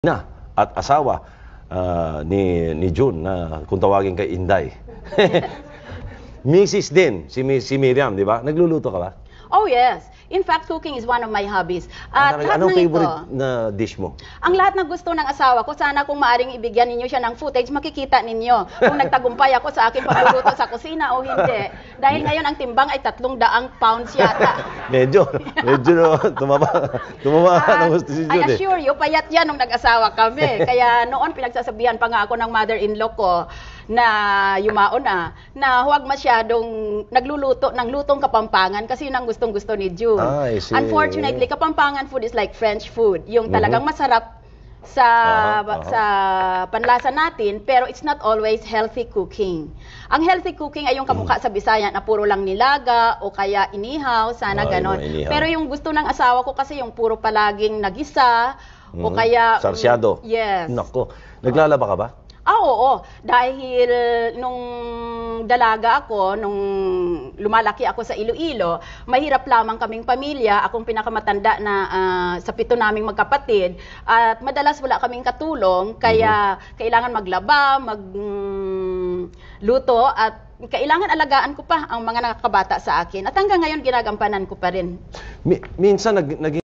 Na at asawa ni June na kung tawagin kay Inday. Mrs. din, si Miriam, di ba? Nagluluto ka ba? Oh yes. In fact, cooking is one of my hobbies. At Anong favorite na dish mo? Ang lahat ng gusto ng asawa ko, sana kung maaring ibigyan ninyo siya ng footage, makikita ninyo kung nagtagumpay ako sa aking pagluluto sa kusina o hindi. Dahil ngayon ang timbang ay 300 pounds yata. medyo tumaba ng gusto si June. I assure you, payat yan nung nag-asawa kami. Kaya noon pinagsasabihan pa nga ako ng mother-in-law ko na yumaon na huwag masyadong nagluluto ng lutong Kapampangan kasi yun ang gustong-gusto ni June. Unfortunately, Kapampangan food is like French food. Yung talagang masarap sa panlasa natin, pero it's not always healthy cooking. Ang healthy cooking ay yung kamukha sa Bisaya na puro lang nilaga o kaya inihaw, sana ganon. Pero yung gusto ng asawa ko kasi yung puro palaging nagisa o kaya sarsyado. Yes. Nako, naglalaba ka ba? Oo. Dahil nung dalaga ako, nung lumalaki ako sa Iloilo, mahirap lamang kaming pamilya. Akong pinakamatanda na sa 7 naming magkapatid. At madalas wala kaming katulong, kaya kailangan maglaba, magluto, at kailangan alagaan ko pa ang mga nakakabata sa akin. At hanggang ngayon, ginagampanan ko pa rin. Minsan, naging